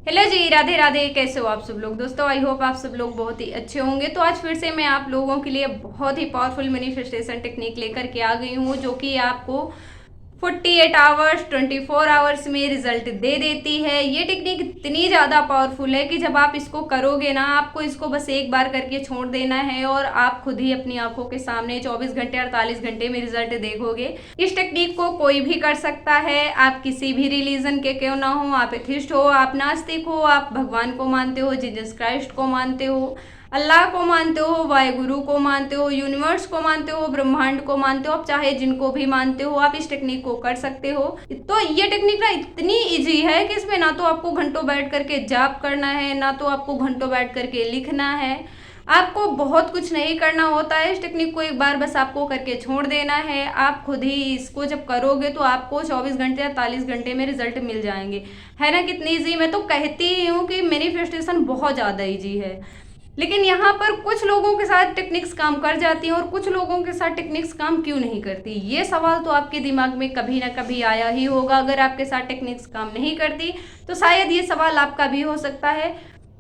Hello जी, राधे राधे। कैसे हो आप सब लोग? दोस्तों आई होप आप सब लोग बहुत ही अच्छे होंगे। तो आज फिर से मैं आप लोगों के लिए बहुत ही पावरफुल मैनिफेस्टेशन टेक्निक लेकर के आ गई हूँ, जो कि आपको 48 आवर्स 24 आवर्स में रिजल्ट दे देती है। ये टेक्निक इतनी ज़्यादा पावरफुल है कि जब आप इसको करोगे ना, आपको इसको बस एक बार करके छोड़ देना है और आप खुद ही अपनी आंखों के सामने 24 घंटे 48 घंटे में रिजल्ट देखोगे। इस टेक्निक को कोई भी कर सकता है, आप किसी भी रिलीजन के क्यों ना हो, आप एथिस्ट हो, आप नास्तिक हो, आप भगवान को मानते हो, जीसस क्राइस्ट को मानते हो, अल्लाह को मानते हो, वाहिगुरु को मानते हो, यूनिवर्स को मानते हो, ब्रह्मांड को मानते हो, आप चाहे जिनको भी मानते हो आप इस टेक्निक को कर सकते हो। तो ये टेक्निक ना इतनी इजी है कि इसमें ना तो आपको घंटों बैठ करके जाप करना है, ना तो आपको घंटों बैठ करके लिखना है, आपको बहुत कुछ नहीं करना होता है। इस टेक्निक को एक बार बस आपको करके छोड़ देना है। आप खुद ही इसको जब करोगे तो आपको 24 घंटे या 40 घंटे में रिजल्ट मिल जाएंगे। है ना कितनी ईजी? मैं तो कहती ही हूँ कि मैनिफेस्टेशन बहुत ज़्यादा ईजी है, लेकिन यहाँ पर कुछ लोगों के साथ टेक्निक्स काम कर जाती हैं और कुछ लोगों के साथ टेक्निक्स काम क्यों नहीं करती। ये सवाल तो आपके दिमाग में कभी ना कभी आया ही होगा। अगर आपके साथ टेक्निक्स काम नहीं करती तो शायद ये सवाल आपका भी हो सकता है।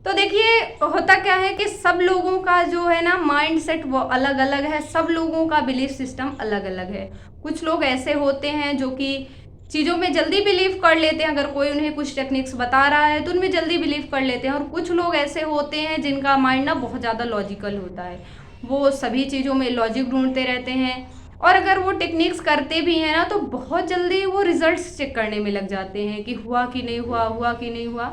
तो देखिए, होता क्या है कि सब लोगों का जो है ना माइंड सेट वो अलग अलग है, सब लोगों का बिलीफ सिस्टम अलग अलग है। कुछ लोग ऐसे होते हैं जो कि चीज़ों में जल्दी बिलीव कर लेते हैं, अगर कोई उन्हें कुछ टेक्निक्स बता रहा है तो उनमें जल्दी बिलीव कर लेते हैं। और कुछ लोग ऐसे होते हैं जिनका माइंड ना बहुत ज़्यादा लॉजिकल होता है, वो सभी चीज़ों में लॉजिक ढूंढते रहते हैं और अगर वो टेक्निक्स करते भी हैं ना तो बहुत जल्दी वो रिजल्ट्स चेक करने में लग जाते हैं कि हुआ कि नहीं हुआ, हुआ कि नहीं हुआ।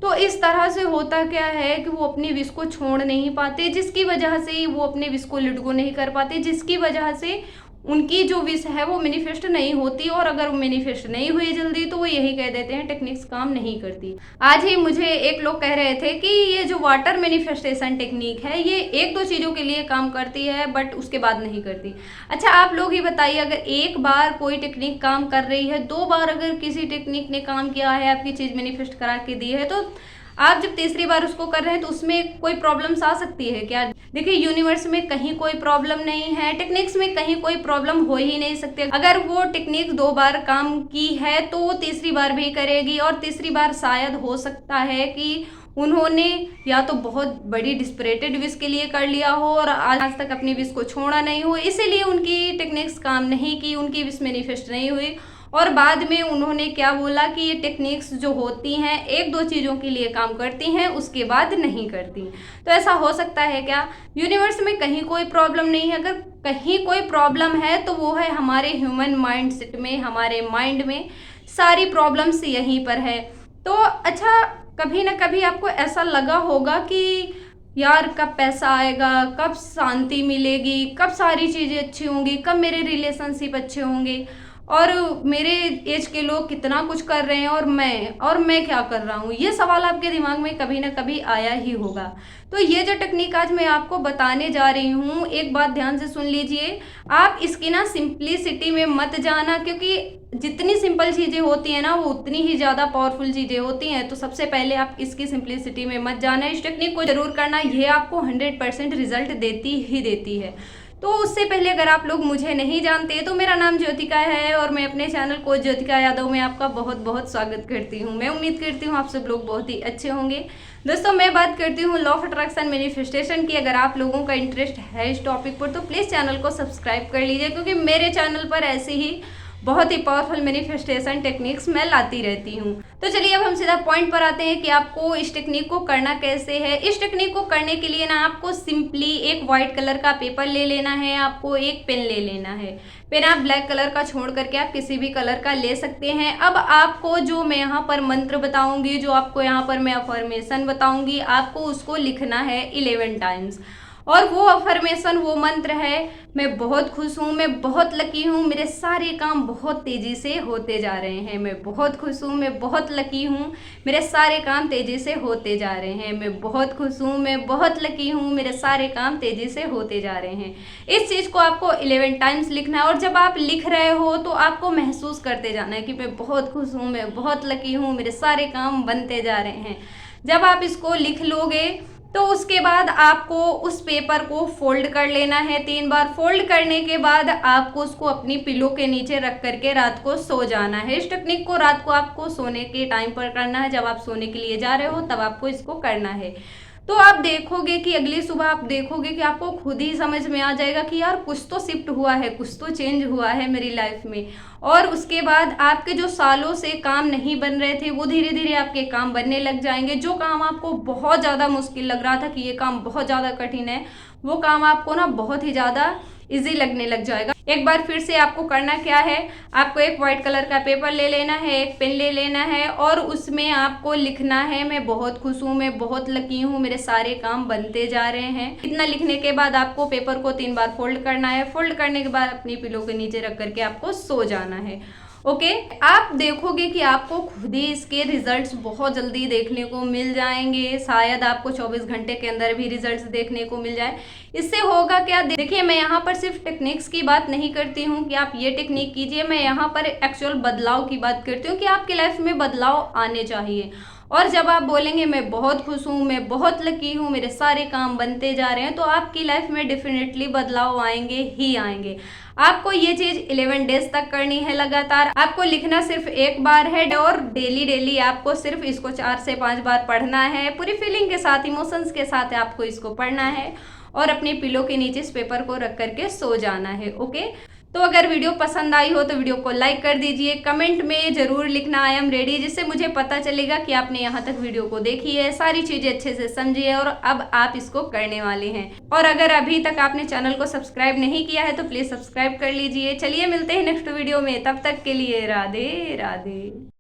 तो इस तरह से होता क्या है कि वो अपनी विश को छोड़ नहीं पाते, जिसकी वजह से वो अपने विश को लेट गो नहीं कर पाते, जिसकी वजह से उनकी जो विश है वो मैनिफेस्ट नहीं होती। और अगर वो मैनिफेस्ट नहीं हुई जल्दी तो वो यही कह देते हैं टेक्निक्स काम नहीं करती। आज ही मुझे एक लोग कह रहे थे कि ये जो वाटर मैनिफेस्टेशन टेक्निक है ये एक दो चीज़ों के लिए काम करती है बट उसके बाद नहीं करती। अच्छा आप लोग ही बताइए, अगर एक बार कोई टेक्निक काम कर रही है, दो बार अगर किसी टेक्निक ने काम किया है, आपकी चीज़ मैनिफेस्ट करा के दी है, तो आप जब तीसरी बार उसको कर रहे हैं तो उसमें कोई प्रॉब्लम्स आ सकती है क्या? देखिए, यूनिवर्स में कहीं कोई प्रॉब्लम नहीं है, टेक्निक्स में कहीं कोई प्रॉब्लम हो ही नहीं सकती। अगर वो टेक्निक दो बार काम की है तो वो तीसरी बार भी करेगी और तीसरी बार शायद हो सकता है कि उन्होंने या तो बहुत बड़ी डिस्परेटेड विश के लिए कर लिया हो और आज तक अपनी विश को छोड़ा नहीं हो, इसीलिए उनकी टेक्निक्स काम नहीं की, उनकी विश मैनिफेस्ट नहीं हुई। और बाद में उन्होंने क्या बोला कि ये टेक्निक्स जो होती हैं एक दो चीज़ों के लिए काम करती हैं, उसके बाद नहीं करती। तो ऐसा हो सकता है क्या? यूनिवर्स में कहीं कोई प्रॉब्लम नहीं है। अगर कहीं कोई प्रॉब्लम है तो वो है हमारे ह्यूमन माइंड सेट में, हमारे माइंड में सारी प्रॉब्लम्स यहीं पर है। तो अच्छा, कभी ना कभी आपको ऐसा लगा होगा कि यार कब पैसा आएगा, कब शांति मिलेगी, कब सारी चीज़ें अच्छी होंगी, कब मेरे रिलेशनशिप अच्छे होंगे और मेरे एज के लोग कितना कुछ कर रहे हैं और मैं क्या कर रहा हूँ। ये सवाल आपके दिमाग में कभी ना कभी आया ही होगा। तो ये जो टेक्निक आज मैं आपको बताने जा रही हूँ, एक बात ध्यान से सुन लीजिए। आप इसकी ना सिंप्लिसिटी में मत जाना, क्योंकि जितनी सिंपल चीज़ें होती हैं ना वो उतनी ही ज़्यादा पावरफुल चीज़ें होती हैं। तो सबसे पहले आप इसकी सिंप्लिसिटी में मत जाना, इस टेक्निक को जरूर करना, ये आपको 100% रिजल्ट देती ही देती है। तो उससे पहले अगर आप लोग मुझे नहीं जानते तो मेरा नाम ज्योतिका है और मैं अपने चैनल को ज्योतिका यादव में आपका बहुत बहुत स्वागत करती हूँ। मैं उम्मीद करती हूँ आप सब लोग बहुत ही अच्छे होंगे। दोस्तों मैं बात करती हूँ लॉ ऑफ अट्रैक्शन मैनिफेस्टेशन की। अगर आप लोगों का इंटरेस्ट है इस टॉपिक पर तो प्लीज़ चैनल को सब्सक्राइब कर लीजिए, क्योंकि मेरे चैनल पर ऐसे ही बहुत ही पावरफुल मैनिफेस्टेशन टेक्निक्स मैं लाती रहती हूँ। तो चलिए अब हम सीधा पॉइंट पर आते हैं कि आपको इस टेक्निक को करना कैसे है। इस टेक्निक को करने के लिए ना आपको सिंपली एक वाइट कलर का पेपर ले लेना है, आपको एक पेन ले लेना है। पेन आप ब्लैक कलर का छोड़ करके आप किसी भी कलर का ले सकते हैं। अब आपको जो मैं यहाँ पर मंत्र बताऊंगी, जो आपको यहाँ पर मैं अफर्मेशन बताऊंगी, आपको उसको लिखना है 11 टाइम्स। और वो अफर्मेशन, वो मंत्र है, मैं बहुत खुश हूँ, मैं बहुत लकी हूँ, मेरे सारे काम बहुत तेज़ी से होते जा रहे हैं। मैं बहुत खुश हूँ, मैं बहुत लकी हूँ, मेरे सारे काम तेज़ी से होते जा रहे हैं। मैं बहुत खुश हूँ, मैं बहुत लकी हूँ, मेरे सारे काम तेज़ी से होते जा रहे हैं। इस चीज़ को आपको 11 टाइम्स लिखना है और जब आप लिख रहे हो तो आपको महसूस करते जाना है कि मैं बहुत खुश हूँ, मैं बहुत लकी हूँ, मेरे सारे काम बनते जा रहे हैं। जब आप इसको लिख लोगे तो उसके बाद आपको उस पेपर को फोल्ड कर लेना है 3 बार। फोल्ड करने के बाद आपको उसको अपनी पिलो के नीचे रख करके रात को सो जाना है। इस टेक्निक को रात को आपको सोने के टाइम पर करना है, जब आप सोने के लिए जा रहे हो तब आपको इसको करना है। तो आप देखोगे कि अगली सुबह आप देखोगे कि आपको खुद ही समझ में आ जाएगा कि यार कुछ तो शिफ्ट हुआ है, कुछ तो चेंज हुआ है मेरी लाइफ में। और उसके बाद आपके जो सालों से काम नहीं बन रहे थे वो धीरे धीरे आपके काम बनने लग जाएंगे। जो काम आपको बहुत ज़्यादा मुश्किल लग रहा था कि ये काम बहुत ज़्यादा कठिन है, वो काम आपको ना बहुत ही ज़्यादा इजी लगने लग जाएगा। एक बार फिर से आपको करना क्या है, आपको एक व्हाइट कलर का पेपर ले लेना है, एक पेन ले लेना है और उसमें आपको लिखना है मैं बहुत खुश हूँ, मैं बहुत लकी हूँ, मेरे सारे काम बनते जा रहे हैं। इतना लिखने के बाद आपको पेपर को 3 बार फोल्ड करना है। फोल्ड करने के बाद अपनी पिलो के नीचे रख करके आपको सो जाना है। ओके, आप देखोगे कि आपको खुद ही इसके रिजल्ट्स बहुत जल्दी देखने को मिल जाएंगे। शायद आपको 24 घंटे के अंदर भी रिजल्ट्स देखने को मिल जाए। इससे होगा क्या, देखिए मैं यहाँ पर सिर्फ टेक्निक्स की बात नहीं करती हूँ कि आप ये टेक्निक कीजिए, मैं यहाँ पर एक्चुअल बदलाव की बात करती हूँ कि आपकी लाइफ में बदलाव आने चाहिए। और जब आप बोलेंगे मैं बहुत खुश हूँ, मैं बहुत लकी हूँ, मेरे सारे काम बनते जा रहे हैं, तो आपकी लाइफ में डेफिनेटली बदलाव आएंगे ही आएंगे। आपको ये चीज 11 डेज तक करनी है लगातार। आपको लिखना सिर्फ एक बार है और डेली आपको सिर्फ इसको 4 से 5 बार पढ़ना है। पूरी फीलिंग के साथ, इमोशंस के साथ आपको इसको पढ़ना है और अपनी पिलो के नीचे इस पेपर को रख करके सो जाना है। ओके, तो अगर वीडियो पसंद आई हो तो वीडियो को लाइक कर दीजिए। कमेंट में जरूर लिखना आई एम रेडी, जिससे मुझे पता चलेगा कि आपने यहाँ तक वीडियो को देखी है, सारी चीजें अच्छे से समझी है और अब आप इसको करने वाले हैं। और अगर अभी तक आपने चैनल को सब्सक्राइब नहीं किया है तो प्लीज सब्सक्राइब कर लीजिए। चलिए मिलते हैं नेक्स्ट वीडियो में, तब तक के लिए राधे राधे।